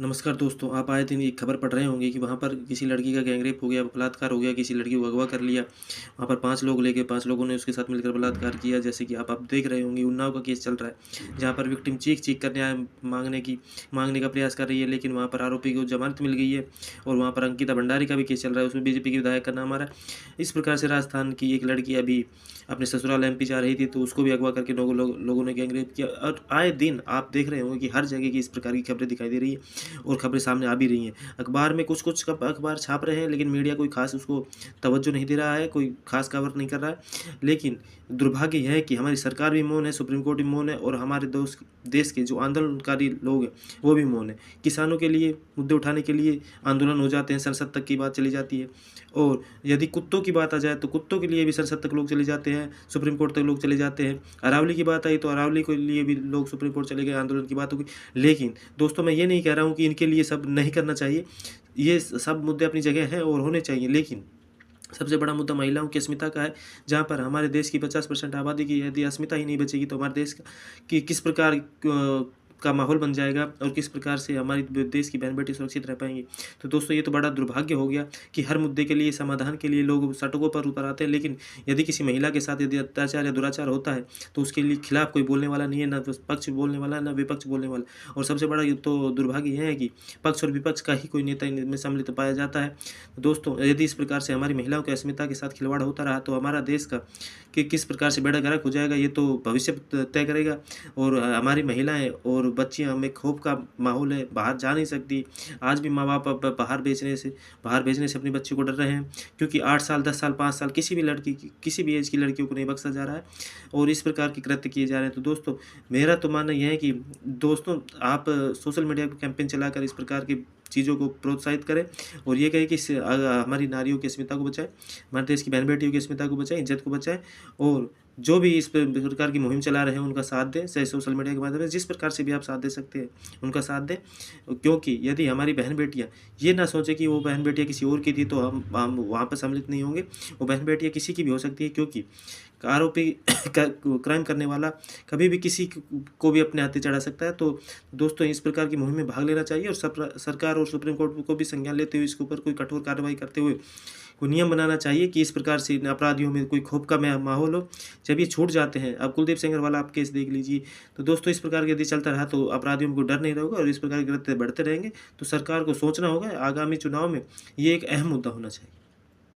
नमस्कार दोस्तों, आप आए दिन एक खबर पढ़ रहे होंगे कि वहाँ पर किसी लड़की का गैंगरेप हो गया, बलात्कार हो गया, किसी लड़की को अगवा कर लिया। वहाँ पर 5 लोग लेके 5 लोगों ने उसके साथ मिलकर बलात्कार किया। जैसे कि आप अब देख रहे होंगे उन्नाव का केस चल रहा है, जहाँ पर विक्टिम चीख-चीख कर न्याय माँगने का प्रयास कर रही है, लेकिन वहाँ पर आरोपी को जमानत मिल गई है। और वहाँ पर अंकिता भंडारी का भी केस चल रहा है, उसमें बीजेपी के विधायक का नाम आ रहा है। इस प्रकार से राजस्थान की एक लड़की अभी अपने ससुराल एमपी जा रही थी, तो उसको भी अगवा करके लोगों ने गैंगरेप किया। और आए दिन आप देख रहे होंगे कि हर जगह की इस प्रकार की खबरें दिखाई दे रही है और खबरें सामने आ भी रही हैं। अखबार में कुछ-कुछ अखबार छाप रहे हैं, लेकिन मीडिया कोई ख़ास उसको तवज्जो नहीं दे रहा है, कोई ख़ास कवर नहीं कर रहा है। लेकिन दुर्भाग्य यह है कि हमारी सरकार भी मौन है, सुप्रीम कोर्ट भी मौन है और हमारे देश के जो आंदोलनकारी लोग हैं, वो भी मौन है। किसानों के लिए मुद्दे उठाने के लिए आंदोलन हो जाते हैं, संसद तक की बात चली जाती है। और यदि कुत्तों की बात आ जाए, तो कुत्तों के लिए भी संसद तक लोग चले जाते हैं, सुप्रीम कोर्ट तक लोग चले जाते हैं। अरावली की बात आई, तो अरावली के लिए भी लोग सुप्रीम कोर्ट चले गए, आंदोलन की बात होगी। लेकिन दोस्तों, मैं ये नहीं कह रहा हूँ कि इनके लिए सब नहीं करना चाहिए। ये सब मुद्दे अपनी जगह हैं और होने चाहिए, लेकिन सबसे बड़ा मुद्दा महिलाओं की अस्मिता का है। जहाँ पर हमारे देश की 50% आबादी की यदि अस्मिता ही नहीं बचेगी, तो हमारे देश की किस प्रकार का माहौल बन जाएगा और किस प्रकार से हमारी देश की बहन बेटी सुरक्षित रह पाएंगी। तो दोस्तों, ये तो बड़ा दुर्भाग्य हो गया कि हर मुद्दे के लिए समाधान के लिए लोग सड़कों पर उतर आते हैं, लेकिन यदि किसी महिला के साथ यदि अत्याचार या दुराचार होता है, तो उसके लिए खिलाफ कोई बोलने वाला नहीं है, ना पक्ष बोलने वाला, ना विपक्ष बोलने वाला। और सबसे बड़ा ये तो दुर्भाग्य यह है कि पक्ष और विपक्ष का ही कोई नेता इनमें सम्मिलित पाया जाता है। तो दोस्तों, यदि इस प्रकार से हमारी महिलाओं की अस्मिता के साथ खिलवाड़ होता रहा, तो हमारा देश का कि किस प्रकार से बेड़ा गर्क हो जाएगा, ये तो भविष्य तय करेगा। और हमारी महिलाएं और बच्चियां में खौफ का माहौल है, बाहर जा नहीं सकती। आज भी माँ बाप अब बाहर भेजने से अपनी बच्ची को डर रहे हैं, क्योंकि 8 साल, 10 साल, 5 साल किसी भी लड़की की, किसी भी एज की लड़कियों को नहीं बख्शा जा रहा है और इस प्रकार के कृत्य किए जा रहे हैं। तो दोस्तों, मेरा तो मानना यह है कि दोस्तों, आप सोशल मीडिया पर कैंपेन चलाकर इस प्रकार की चीज़ों को प्रोत्साहित करें और ये कहें कि हमारी नारियों की अस्मिता को बचाएं, हमारे देश की बहन बेटियों की अस्मिता को बचाएं, इज्जत को बचाएं। और जो भी इस प्रकार की मुहिम चला रहे हैं, उनका साथ दें, चाहे सोशल मीडिया के माध्यम से, जिस प्रकार से भी आप साथ दे सकते हैं, उनका साथ दें। क्योंकि यदि हमारी बहन बेटियाँ ये ना सोचें कि वो बहन बेटियाँ किसी और की थी, तो हम वहाँ पर सम्मिलित नहीं होंगे। वो बहन बेटियाँ किसी की भी हो सकती है, क्योंकि आरोपी क्राइम करने वाला कभी भी किसी को भी अपने हाथे चढ़ा सकता है। तो दोस्तों, इस प्रकार की मुहिम में भाग लेना चाहिए और सरकार और सुप्रीम कोर्ट को भी संज्ञान लेते हुए इसके ऊपर कोई कठोर कार्रवाई करते हुए कोई नियम बनाना चाहिए कि इस प्रकार से इन अपराधियों में कोई खौफ का माहौल हो। जब ये छूट जाते हैं, अब कुलदीप सेंगर वाला आप केस देख लीजिए। तो दोस्तों, इस प्रकार के यदि चलता रहा, तो अपराधियों को डर नहीं रहेगा और इस प्रकार के कृत्य बढ़ते रहेंगे। तो सरकार को सोचना होगा, आगामी चुनाव में ये एक अहम मुद्दा होना चाहिए।